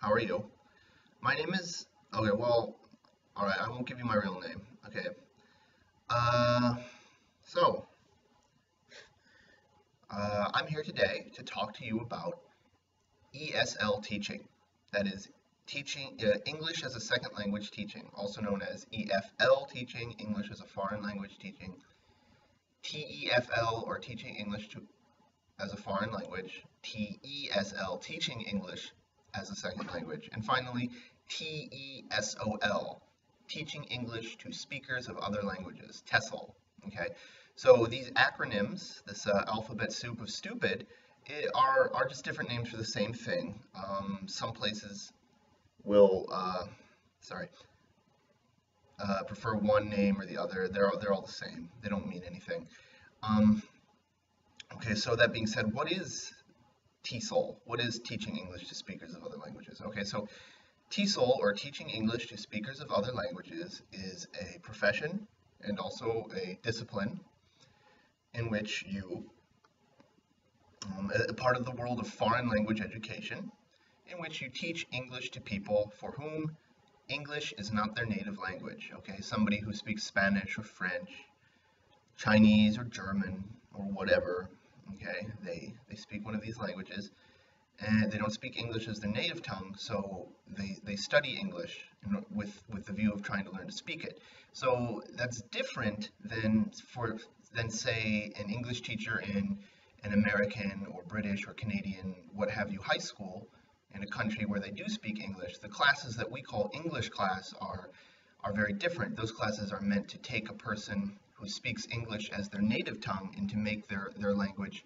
How are you? My name is. Okay, well, alright, I won't give you my real name. Okay. Uh, so, I'm here today to talk to you about ESL teaching. That is, teaching English as a second language teaching, also known as EFL teaching, English as a foreign language teaching, TEFL, or teaching English as a foreign language, TESL, teaching English as a second language, and finally TESOL, teaching English to speakers of other languages, TESOL. Okay, so these acronyms, this alphabet soup of stupid, are just different names for the same thing. Some places will, sorry, prefer one name or the other. They're all the same. They don't mean anything. Um, okay, so that being said, what is TESOL? What is teaching English to speakers of other languages? Okay, so TESOL, or teaching English to speakers of other languages, is a profession and also a discipline in which you, a part of the world of foreign language education, in which you teach English to people for whom English is not their native language. Okay, somebody who speaks Spanish or French, Chinese or German or whatever. Okay, they speak one of these languages, and they don't speak English as their native tongue, so they study English with the view of trying to learn to speak it. So that's different than say an English teacher in an American or British or Canadian, what have you, high school in a country where they do speak English. The classes that we call English class are very different. Those classes are meant to take a person who speaks English as their native tongue and to make their language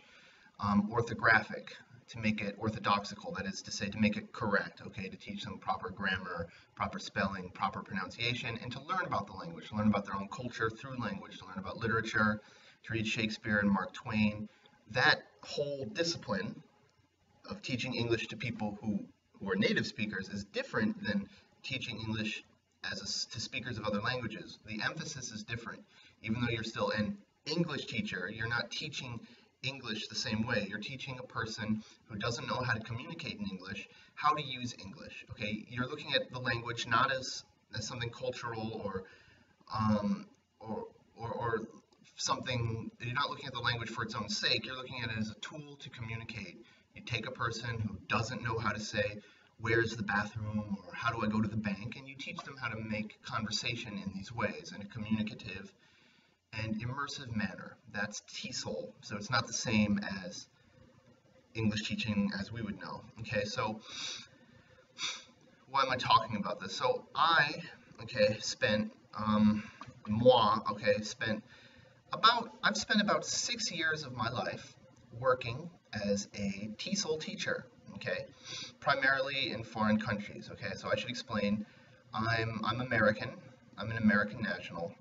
orthographic, to make it orthodoxical, that is to say, to make it correct, okay, to teach them proper grammar, proper spelling, proper pronunciation, and to learn about the language, to learn about their own culture through language, to learn about literature, to read Shakespeare and Mark Twain. That whole discipline of teaching English to people who are native speakers is different than teaching English to speakers of other languages. The emphasis is different. Even though you're still an English teacher, you're not teaching English the same way. You're teaching a person who doesn't know how to communicate in English how to use English. Okay, you're looking at the language not as something cultural um, or or something. You're not looking at the language for its own sake. You're looking at it as a tool to communicate. You take a person who doesn't know how to say, "Where's the bathroom?" or "How do I go to the bank?" and you teach them how to make conversation in these ways, in a communicative and immersive manner. That's TESOL. So it's not the same as English teaching as we would know. Okay, so why am I talking about this? So okay, spent, I've spent about 6 years of my life working as a TESOL teacher, okay, primarily in foreign countries, okay, so I should explain, I'm American, I'm an American national,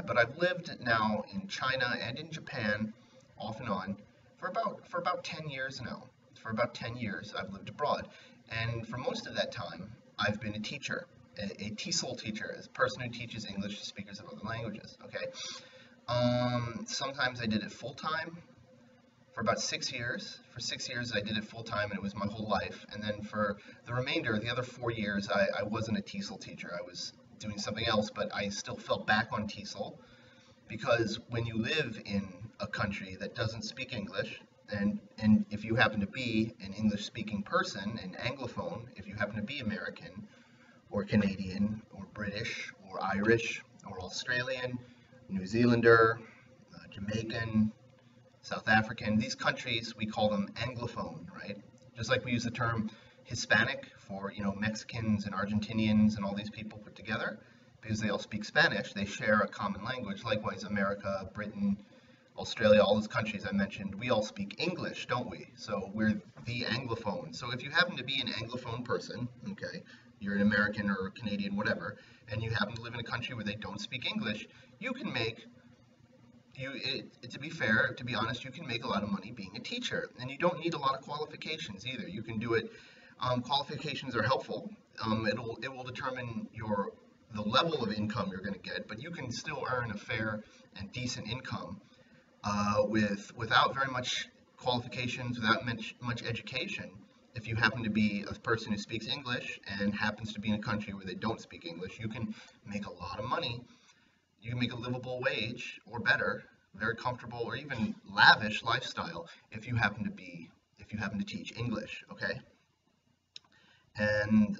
but I've lived now in China and in Japan, off and on, for about 10 years now. For about 10 years, I've lived abroad, and for most of that time, I've been a teacher, a TESOL teacher, a person who teaches English to speakers of other languages. Okay, sometimes I did it full time for about 6 years. For 6 years, I did it full time, and it was my whole life. And then for the remainder, the other 4 years, I wasn't a TESOL teacher. I was doing something else, but I still fell back on TESOL because when you live in a country that doesn't speak English, and if you happen to be an English-speaking person, an Anglophone, if you happen to be American or Canadian or British or Irish or Australian, New Zealander, Jamaican, South African, these countries, we call them Anglophone, right? Just like we use the term Hispanic for, Mexicans and Argentinians and all these people put together, because they all speak Spanish, they share a common language. Likewise, America, Britain, Australia, all those countries I mentioned, we all speak English, don't we? So we're the Anglophone. So if you happen to be an Anglophone person, okay, you're an American or Canadian, whatever, and you happen to live in a country where they don't speak English, you can make, to be fair, to be honest, you can make a lot of money being a teacher, and you don't need a lot of qualifications either. You can do it. Qualifications are helpful. It will determine the level of income you're going to get, but you can still earn a fair and decent income without very much qualifications, without much education, if you happen to be a person who speaks English and happens to be in a country where they don't speak English, you can make a lot of money. You can make a livable wage or better, very comfortable or even lavish lifestyle if you happen to teach English, okay? And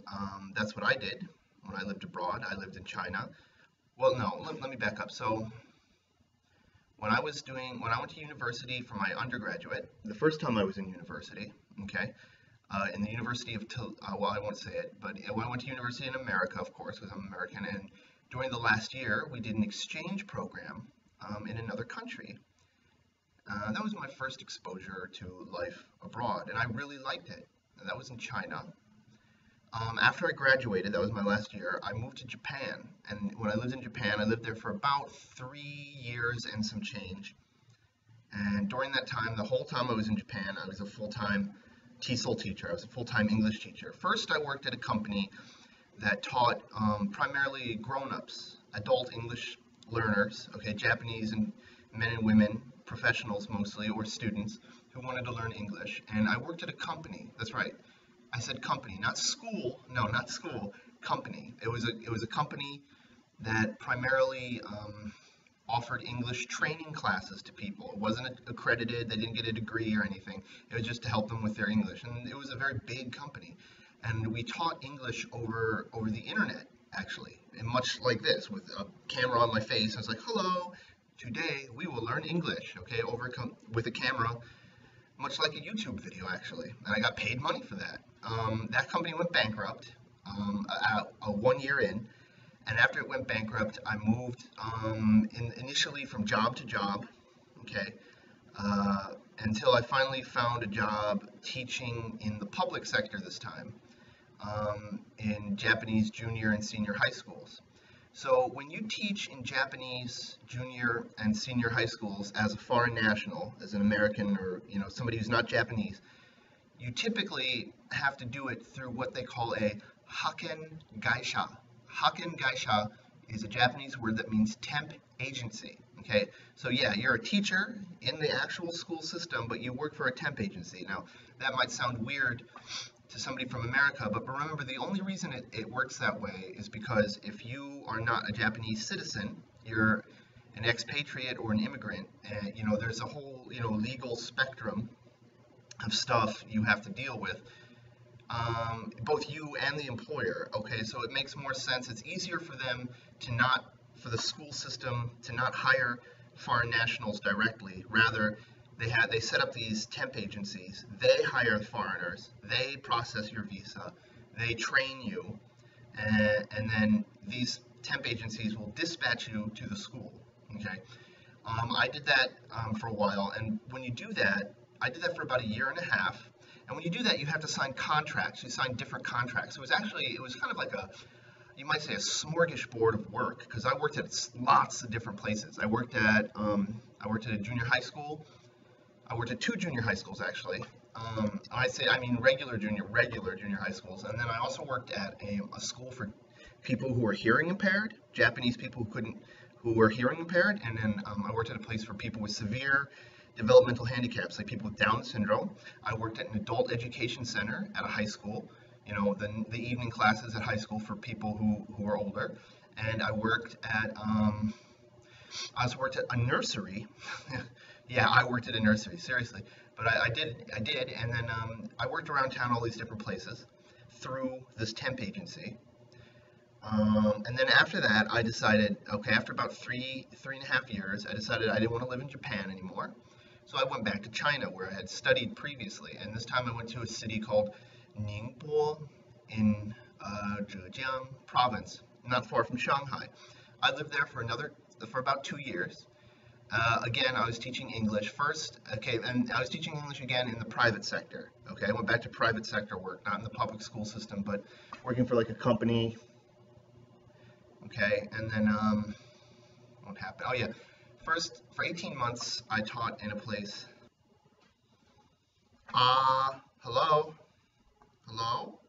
that's what I did when I lived abroad. I lived in China. Well, no, let me back up. So when I went to university for my undergraduate, the first time I was in university, okay, in the University of, well, I won't say it, but I went to university in America, of course, because I'm American, and during the last year, we did an exchange program in another country. That was my first exposure to life abroad, and I really liked it. And that was in China. After I graduated, that was my last year, I moved to Japan. And when I lived in Japan, I lived there for about 3 years and some change. And during that time, the whole time I was in Japan, I was a full-time TESOL teacher. I was a full-time English teacher. First, I worked at a company that taught primarily grown-ups, adult English learners, okay, Japanese and men and women, professionals mostly, or students who wanted to learn English. And I worked at a company, that's right. I said company, not school. No, not school. Company. It was a company that primarily offered English training classes to people. It wasn't accredited. They didn't get a degree or anything. It was just to help them with their English. And it was a very big company. And we taught English over the internet, actually, and much like this, with a camera on my face. I was like, "Hello, today we will learn English." Okay, with a camera, much like a YouTube video, actually. And I got paid money for that. That company went bankrupt 1 year in, and after it went bankrupt, I moved initially from job to job, okay, until I finally found a job teaching in the public sector this time, in Japanese junior and senior high schools. So when you teach in Japanese junior and senior high schools as a foreign national, as an American or somebody who's not Japanese, you typically have to do it through what they call a haken gaisha. Haken gaisha is a Japanese word that means temp agency. Okay, so yeah, you're a teacher in the actual school system, but you work for a temp agency. Now, that might sound weird to somebody from America, but remember, the only reason it works that way is because if you are not a Japanese citizen, you're an expatriate or an immigrant, and there's a whole legal spectrum of stuff you have to deal with, both you and the employer. Okay, so it makes more sense. It's easier for them for the school system to not hire foreign nationals directly. Rather, they set up these temp agencies. They hire foreigners. They process your visa. They train you, and then these temp agencies will dispatch you to the school. Okay, I did that for a while, and when you do that, I did that for about 1.5 years. And when you do that, you have to sign contracts. You sign different contracts. It was kind of like you might say a smorgasbord of work, because I worked at lots of different places. I worked at a junior high school. I worked at 2 junior high schools, actually. I mean regular junior high schools. And then I also worked at a school for people who were hearing impaired, Japanese people who were hearing impaired. And then I worked at a place for people with severe developmental handicaps, like people with Down syndrome. I worked at an adult education center at a high school, the evening classes at high school for people who are older. And I also worked at a nursery. Yeah, I worked at a nursery, seriously. But I did, and then I worked around town all these different places through this temp agency. And then after that, I decided, okay, after about 3.5 years, I decided I didn't want to live in Japan anymore. So I went back to China, where I had studied previously, and this time I went to a city called Ningbo in Zhejiang province, not far from Shanghai. I lived there for about 2 years. Again, I was teaching English first, okay, and I was teaching English again in the private sector, okay? I went back to private sector work, not in the public school system, but working for like a company, okay? And then, what happened? Oh yeah, first, for 18 months, I taught in a place. Hello? Hello?